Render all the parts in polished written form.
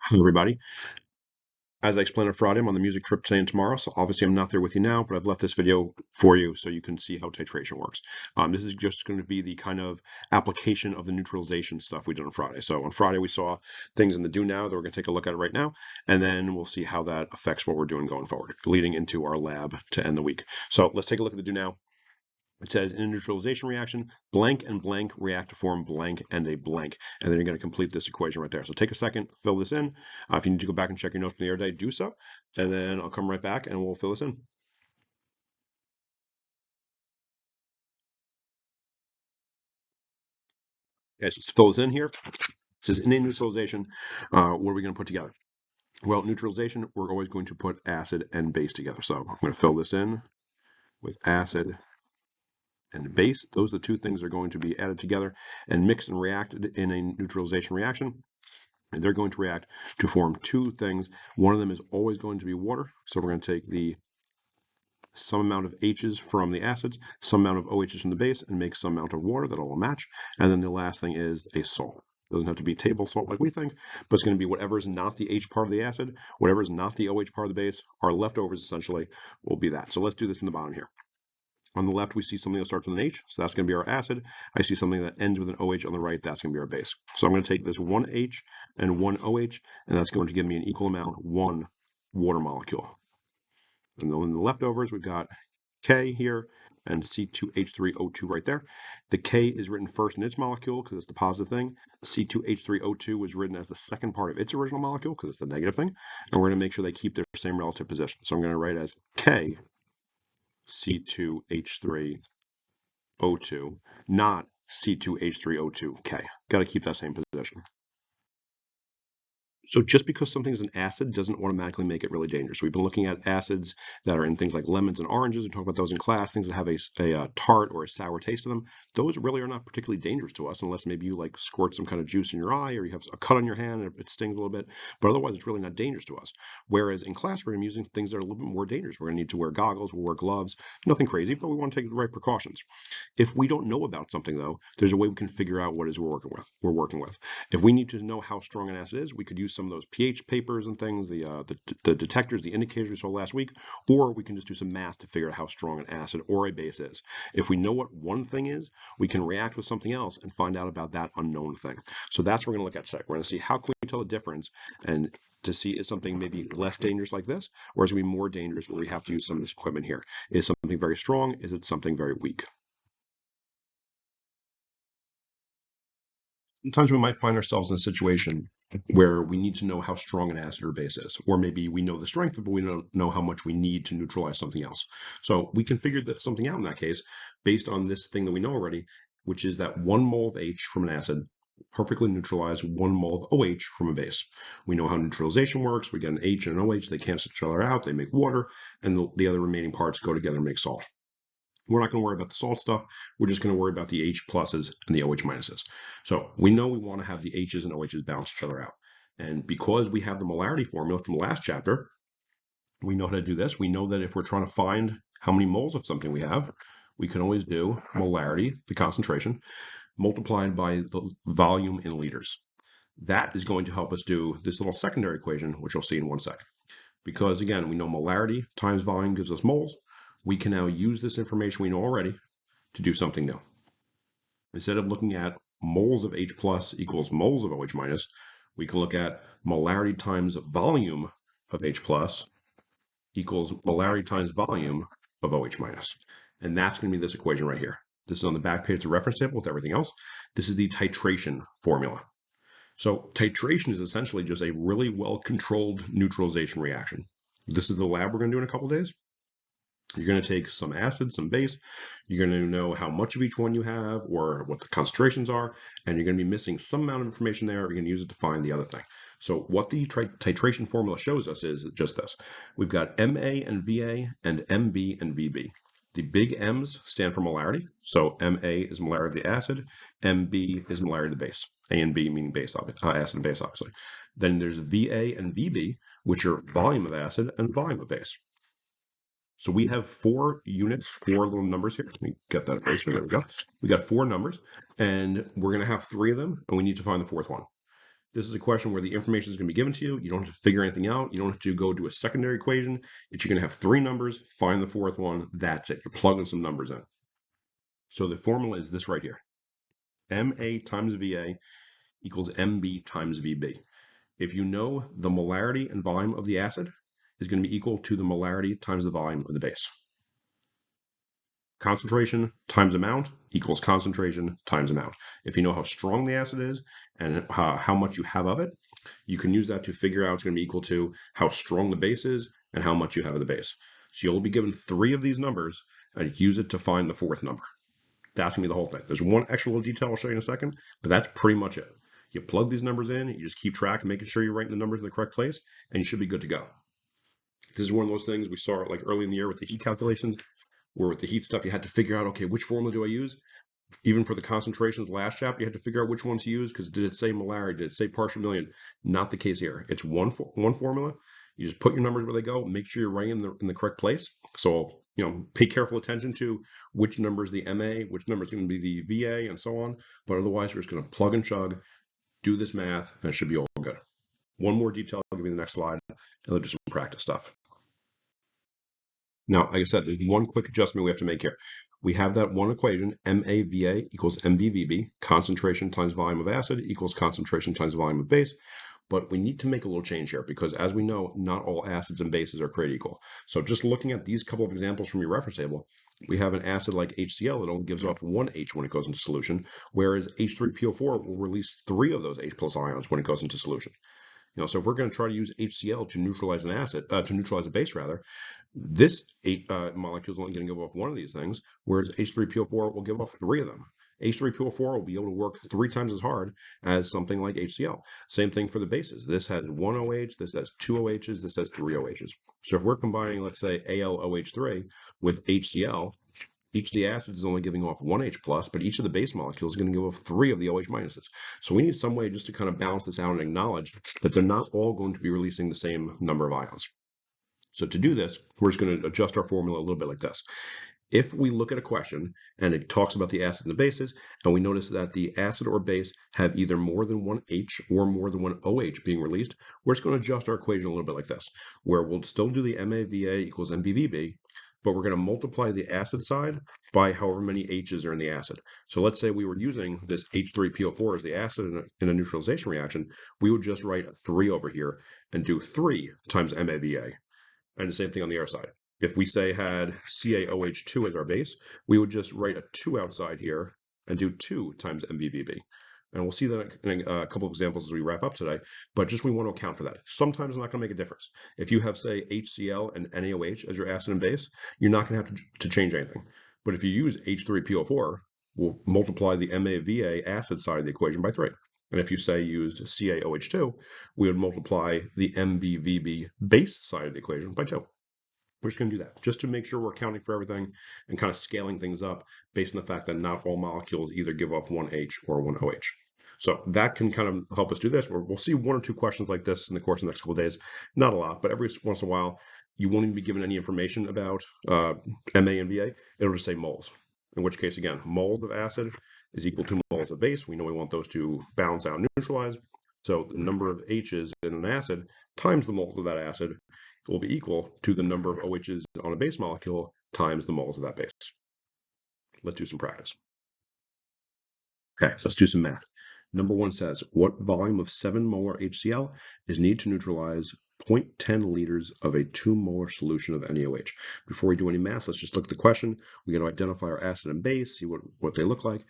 Hey everybody. As I explained on Friday, I'm on the music trip today and tomorrow, so obviously I'm not there with you now, but I've left this video for you so you can see how titration works. This is just going to be the kind of application of the neutralization stuff we did on Friday. So on Friday we saw things in the do now that we're going to take a look at it right now, and then we'll see how that affects what we're doing going forward, leading into our lab to end the week. So let's take a look at the do now. It says in a neutralization reaction, blank and blank react to form blank and a blank. And then you're going to complete this equation right there. So take a second, fill this in. If you need to go back and check your notes from the other day, do so. And then I'll come right back and we'll fill this in. Yes, let's fill this in here. It says in a neutralization, what are we going to put together? Well, neutralization, we're always going to put acid and base together. So I'm going to fill this in with acid and base. Those are the two things that are going to be added together and mixed and reacted in a neutralization reaction. And they're going to react to form two things. One of them is always going to be water. So we're going to take some amount of H's from the acids, some amount of OH's from the base, and make some amount of water that will match. And then the last thing is a salt. It doesn't have to be table salt like we think, but it's going to be whatever is not the H part of the acid, whatever is not the OH part of the base. Our leftovers essentially will be that. So let's do this in the bottom here. On the left, we see something that starts with an H, so that's going to be our acid. I see something that ends with an OH on the right, that's going to be our base. So I'm going to take this one H and one OH, and that's going to give me an equal amount, one water molecule. And then in the leftovers, we've got K here and C2H3O2 right there. The K is written first in its molecule because it's the positive thing. C2H3O2 was written as the second part of its original molecule because it's the negative thing. And we're going to make sure they keep their same relative position. So I'm going to write as K C2H3O2, not C2H3O2K. Got to keep that same position. So just because something is an acid doesn't automatically make it really dangerous. We've been looking at acids that are in things like lemons and oranges. We talk about those in class, things that have a tart or a sour taste to them. Those really are not particularly dangerous to us unless maybe you like squirt some kind of juice in your eye or you have a cut on your hand and it stings a little bit. But otherwise, it's really not dangerous to us. Whereas in class, we're going to be using things that are a little bit more dangerous. We're going to need to wear goggles, we'll wear gloves, nothing crazy, but we want to take the right precautions. If we don't know about something, though, there's a way we can figure out what it is we're working with. If we need to know how strong an acid is, we could use some of those pH papers and things, the detectors, the indicators we saw last week, or we can just do some math to figure out how strong an acid or a base is. If we know what one thing is, we can react with something else and find out about that unknown thing. So that's what we're going to look at today. We're going to see how can we tell the difference and to see is something maybe less dangerous like this, or is it going to be more dangerous where we have to use some of this equipment here? Is something very strong? Is it something very weak? Sometimes we might find ourselves in a situation where we need to know how strong an acid or base is, or maybe we know the strength, but we don't know how much we need to neutralize something else. So we can figure something out in that case based on this thing that we know already, which is that 1 mole of H from an acid perfectly neutralize 1 mole of OH from a base. We know how neutralization works. We get an H and an OH, they cancel each other out, they make water, and the other remaining parts go together and make salt. We're not going to worry about the salt stuff. We're just going to worry about the H pluses and the OH minuses. So we know we want to have the H's and OH's balance each other out. And because we have the molarity formula from the last chapter, we know how to do this. We know that if we're trying to find how many moles of something we have, we can always do molarity, the concentration, multiplied by the volume in liters. That is going to help us do this little secondary equation, which you'll see in 1 second. Because again, we know molarity times volume gives us moles. We can now use this information we know already to do something new. Instead of looking at moles of H plus equals moles of OH minus, we can look at molarity times volume of H plus equals molarity times volume of OH minus. And that's going to be this equation right here. This is on the back page of the reference table with everything else. This is the titration formula. So titration is essentially just a really well-controlled neutralization reaction. This is the lab we're going to do in a couple of days. You're going to take some acid, some base. You're going to know how much of each one you have or what the concentrations are, and you're going to be missing some amount of information there. You're going to use it to find the other thing. So what the titration formula shows us is just this. We've got MA and VA and MB and VB. The big M's stand for molarity. So MA is molarity of the acid. MB is molarity of the base. A and B meaning base, acid and base, obviously. Then there's VA and VB, which are volume of acid and volume of base. So we have 4 units, 4 little numbers here. Let me get that eraser. There we go. We got 4 numbers, and we're going to have 3 of them, and we need to find the 4th one. This is a question where the information is going to be given to you. You don't have to figure anything out. You don't have to go do a secondary equation. You're going to have 3 numbers, find the 4th one. That's it. You're plugging some numbers in. So the formula is this right here. MA times VA equals MB times VB. If you know the molarity and volume of the acid is going to be equal to the molarity times the volume of the base. Concentration times amount equals concentration times amount. If you know how strong the acid is and how much you have of it, you can use that to figure out it's going to be equal to how strong the base is and how much you have of the base. So you'll be given 3 of these numbers and use it to find the 4th number. That's going to be the whole thing. There's one extra little detail I'll show you in a second, but that's pretty much it. You plug these numbers in, you just keep track and making sure you're writing the numbers in the correct place, and you should be good to go. This is one of those things we saw like early in the year with the heat calculations, where with the heat stuff, you had to figure out, okay, which formula do I use? Even for the concentrations last chapter, you had to figure out which ones to use, because did it say molarity? Did it say partial million? Not the case here. It's one formula. You just put your numbers where they go, make sure you're writing in the correct place. So, pay careful attention to which number is the MA, which number is going to be the VA, and so on. But otherwise, you're just going to plug and chug, do this math, and it should be all good. One more detail, I'll give you the next slide, and then just some practice stuff. Now, like I said, there's one quick adjustment we have to make here. We have that one equation, MAVA equals MBVB, concentration times volume of acid equals concentration times volume of base. But we need to make a little change here because, as we know, not all acids and bases are created equal. So just looking at these couple of examples from your reference table, we have an acid like HCl that only gives off 1 H when it goes into solution, whereas H3PO4 will release 3 of those H+ ions when it goes into solution. So if we're going to try to use HCl to neutralize an acid, to neutralize a base rather, this molecule is only going to give off 1 of these things, whereas H3PO4 will give off 3 of them. H3PO4 will be able to work 3 times as hard as something like HCl. Same thing for the bases. This has 1 OH, this has 2 OHs, this has 3 OHs. So if we're combining, let's say, AlOH3 with HCl, each of the acids is only giving off 1 H+, but each of the base molecules is going to give off 3 of the OH minuses. So we need some way just to kind of balance this out and acknowledge that they're not all going to be releasing the same number of ions. So to do this, we're just going to adjust our formula a little bit like this. If we look at a question and it talks about the acids and the bases, and we notice that the acid or base have either more than 1 H or more than 1 OH being released, we're just going to adjust our equation a little bit like this, where we'll still do the MAVA equals MBVB, but we're going to multiply the acid side by however many H's are in the acid. So let's say we were using this H3PO4 as the acid in a neutralization reaction, we would just write 3 over here and do 3 times MAVA. And the same thing on the other side. If we say had CaOH2 as our base, we would just write a 2 outside here and do 2 times MBVB. And we'll see that in a couple of examples as we wrap up today, but just we want to account for that. Sometimes it's not going to make a difference. If you have, say, HCl and NaOH as your acid and base, you're not going to have to change anything. But if you use H3PO4, we'll multiply the MAVA acid side of the equation by 3. And if you say used CaOH2, we would multiply the MBVB base side of the equation by 2. We're just going to do that just to make sure we're accounting for everything and kind of scaling things up based on the fact that not all molecules either give off 1 H or 1 OH. So that can kind of help us do this. We'll see 1 or 2 questions like this in the course of the next couple of days. Not a lot, but every once in a while, you won't even be given any information about MA and VA. It'll just say moles, in which case, again, moles of acid is equal to moles of base. We know we want those to balance out and neutralize. So the number of H's in an acid times the moles of that acid will be equal to the number of OHs on a base molecule times the moles of that base. Let's do some practice. Okay, so let's do some math. Number 1 says, what volume of 7 molar HCl is needed to neutralize 0.10 liters of a 2 molar solution of NaOH? Before we do any math, let's just look at the question. We got to identify our acid and base, see what they look like.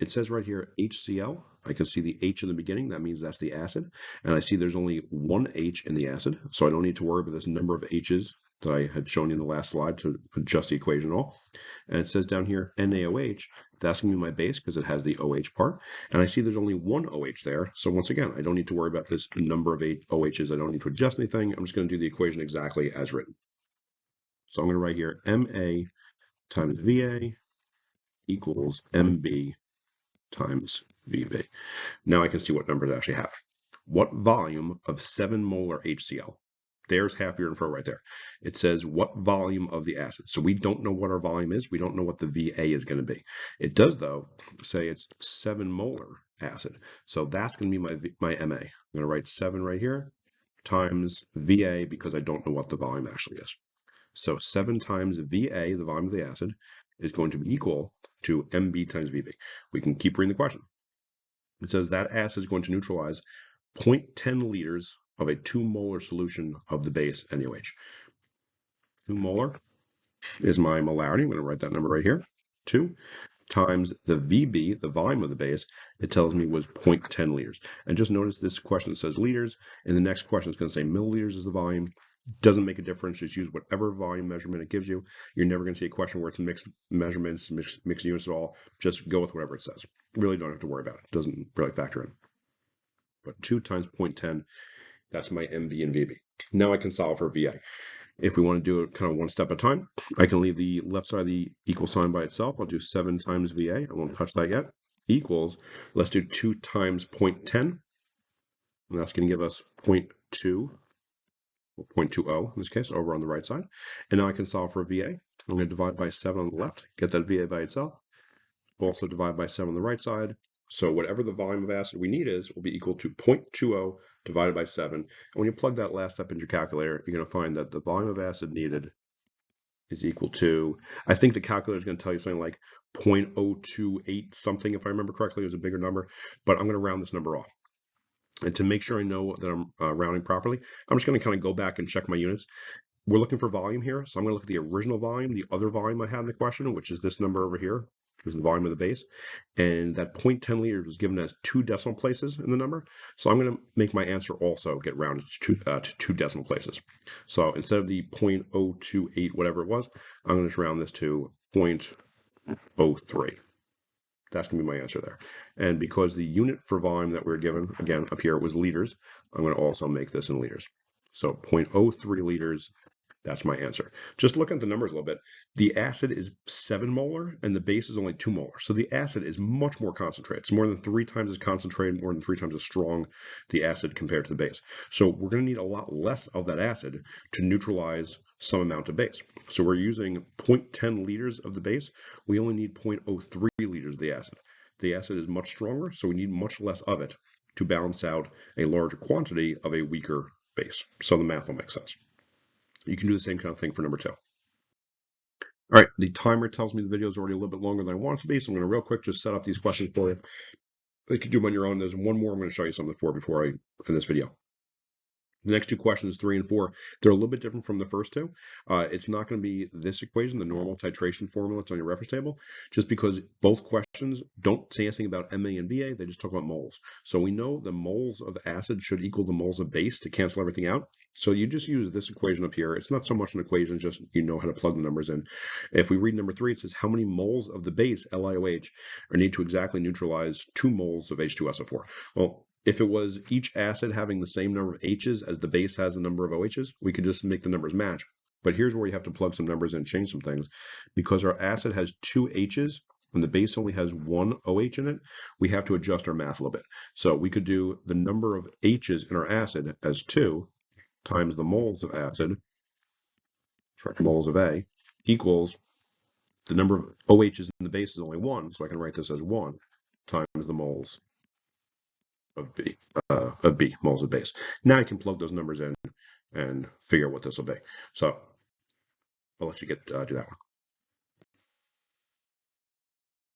It says right here, HCl. I can see the H in the beginning. That means that's the acid. And I see there's only 1 H in the acid, so I don't need to worry about this number of H's that I had shown you in the last slide to adjust the equation at all. And it says down here, NaOH. That's going to be my base because it has the OH part. And I see there's only 1 OH there. So once again, I don't need to worry about this number of OHs. I don't need to adjust anything. I'm just going to do the equation exactly as written. So I'm going to write here Ma times Va equals Mb times VB. Now I can see what numbers I actually have. What volume of 7 molar HCl? There's half your info right there. It says what volume of the acid. So we don't know what our volume is. We don't know what the VA is going to be. It does, though, say it's 7 molar acid. So that's going to be my MA. I'm going to write 7 right here times VA because I don't know what the volume actually is. So 7 times VA, the volume of the acid, is going to be equal to MB times VB. We can keep reading the question. It says that acid is going to neutralize 0.10 liters of a 2 molar solution of the base NaOH. 2 molar is my molarity. I'm going to write that number right here. 2 times the VB, the volume of the base, it tells me was 0.10 liters. And just notice this question says liters, and the next question is going to say milliliters is the volume. Doesn't make a difference. Just use whatever volume measurement it gives you. You're never going to see a question where it's mixed measurements, mixed units at all. Just go with whatever it says. Really don't have to worry about it. Doesn't really factor in. But 2 times 0.10, that's my MB and VB. Now I can solve for VA. If we want to do it kind of one step at a time, I can leave the left side of the equal sign by itself. I'll do 7 times VA. I won't touch that yet. Equals, let's do 2 times 0.10. And that's going to give us 0.2, or 0.20 in this case, over on the right side. And now I can solve for VA. I'm going to divide by 7 on the left, get that VA by itself. Also divide by 7 on the right side. So whatever the volume of acid we need is will be equal to 0.20 divided by 7. And when you plug that last step into your calculator, you're going to find that the volume of acid needed is equal to, I think the calculator is going to tell you something like 0.028 something, if I remember correctly. It was a bigger number, but I'm going to round this number off. And to make sure I know that I'm rounding properly, I'm just going to kind of go back and check my units. We're looking for volume here, so I'm going to look at the original volume, the other volume I had in the question, which is this number over here, which is the volume of the base. And that 0.10 liters was given as 2 decimal places in the number. So I'm going to make my answer also get rounded to 2 decimal places. So instead of the 0.028, whatever it was, I'm going to just round this to 0.03. That's going to be my answer there. And because the unit for volume that we were given, again, up here was liters, I'm going to also make this in liters. So 0.03 liters, that's my answer. Just looking at the numbers a little bit, the acid is 7 molar and the base is only 2 molar. So the acid is much more concentrated. It's more than 3 times as concentrated, more than 3 times as strong, the acid compared to the base. So we're going to need a lot less of that acid to neutralize some amount of base. So we're using 0.10 liters of the base. We only need 0.03 liters of the acid. The acid is much stronger, so we need much less of it to balance out a larger quantity of a weaker base. So the math will make sense. You can do the same kind of thing for number 2. All right, the timer tells me the video is already a little bit longer than I want it to be, so I'm going to real quick just set up these questions for you. You can do them on your own. There's one more I'm going to show you something for before I end this video. The next 2 questions, 3 and 4, they're a little bit different from the first 2. It's not going to be this equation, the normal titration formula that's on your reference table, just because both questions don't say anything about MA and VA. They just talk about moles. So we know the moles of acid should equal the moles of base to cancel everything out. So you just use this equation up here. It's not so much an equation, just you know how to plug the numbers in. If we read number 3, it says how many moles of the base, LiOH, are needed to exactly neutralize 2 moles of H2SO4. Well, if it was each acid having the same number of H's as the base has the number of OH's, we could just make the numbers match. But here's where you have to plug some numbers in and change some things. Because our acid has 2 H's and the base only has 1 OH in it, we have to adjust our math a little bit. So we could do the number of H's in our acid as 2 times the moles of acid, moles of A, equals the number of OH's in the base is only 1, so I can write this as 1 times the moles of B, moles of base. Now you can plug those numbers in and figure out what this will be. So I'll let you do that one.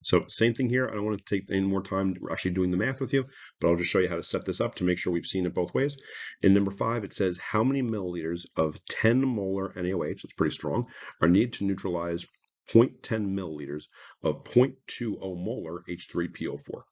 So same thing here. I don't want to take any more time actually doing the math with you, but I'll just show you how to set this up to make sure we've seen it both ways. In number 5, it says how many milliliters of 10 molar NaOH, that's pretty strong, are needed to neutralize 0.10 milliliters of 0.20 molar H3PO4.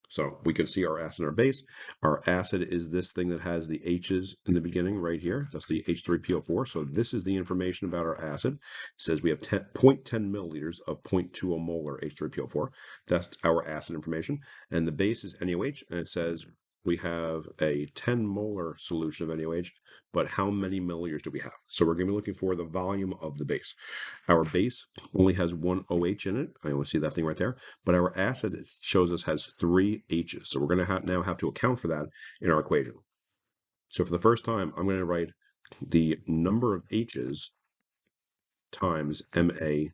So we can see our acid and our base. Our acid is this thing that has the H's in the beginning right here. That's the H3PO4. So this is the information about our acid. It says we have 0.10 milliliters of 0.20 molar H3PO4. That's our acid information. And the base is NaOH, and it says we have a 10 molar solution of NaOH, but how many milliliters do we have? So we're going to be looking for the volume of the base. Our base only has 1 OH in it. I only see that thing right there. But our acid shows us has 3 H's. So we're going to now have to account for that in our equation. So for the first time, I'm going to write the number of H's times MAVA.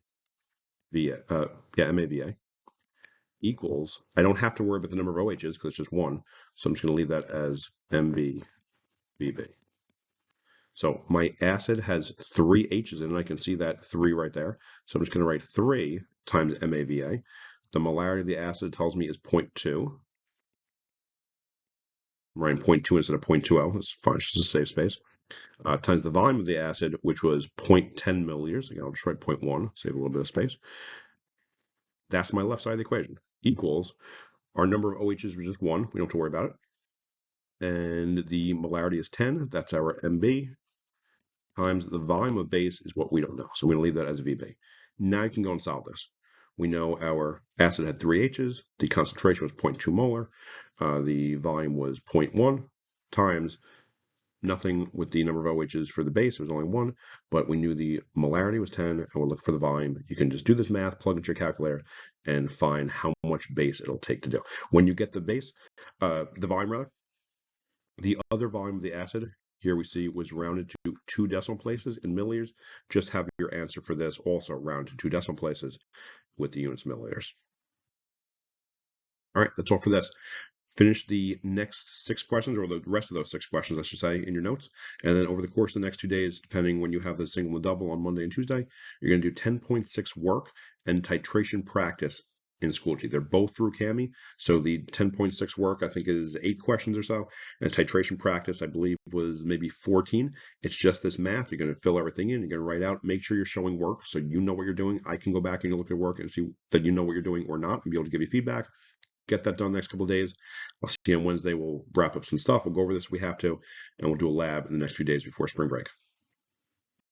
equals, I don't have to worry about the number of OHs because it's just one. So I'm just going to leave that as MbVb. So my acid has 3 H's in it. I can see that 3 right there. So I'm just going to write 3 times MAVA. The molarity of the acid tells me is 0.2. I'm writing 0.2 instead of 0.20. That's fine, it's just a safe space. Times the volume of the acid, which was 0.10 milliliters. Again, I'll just write 0.1, save a little bit of space. That's my left side of the equation. Equals, our number of OHs is just 1. We don't have to worry about it. And the molarity is 10. That's our MB. Times the volume of base is what we don't know. So we're going to leave that as VB. Now you can go and solve this. We know our acid had 3 H's. The concentration was 0.2 molar. The volume was 0.1 times nothing with the number of OHs for the base. It was only 1, but we knew the molarity was 10, and we'll look for the volume. You can just do this math, plug into your calculator, and find how much base it'll take to do. When you get the base, the volume rather, the other volume of the acid, here we see was rounded to 2 decimal places in milliliters. Just have your answer for this also round to 2 decimal places with the units milliliters. All right, that's all for this. Finish the next 6 questions, or the rest of those 6 questions, I should say, in your notes. And then over the course of the next 2 days, depending when you have the single and double on Monday and Tuesday, you're going to do 10.6 work and titration practice in Schoology. They're both through CAMI. So the 10.6 work, I think, is 8 questions or so. And titration practice, I believe, was maybe 14. It's just this math. You're going to fill everything in. You're going to write out, make sure you're showing work so you know what you're doing. I can go back and look at work and see that you know what you're doing or not and be able to give you feedback. Get that done the next couple of days. I'll see you on Wednesday. We'll wrap up some stuff. We'll go over this if we have to, and we'll do a lab in the next few days before spring break.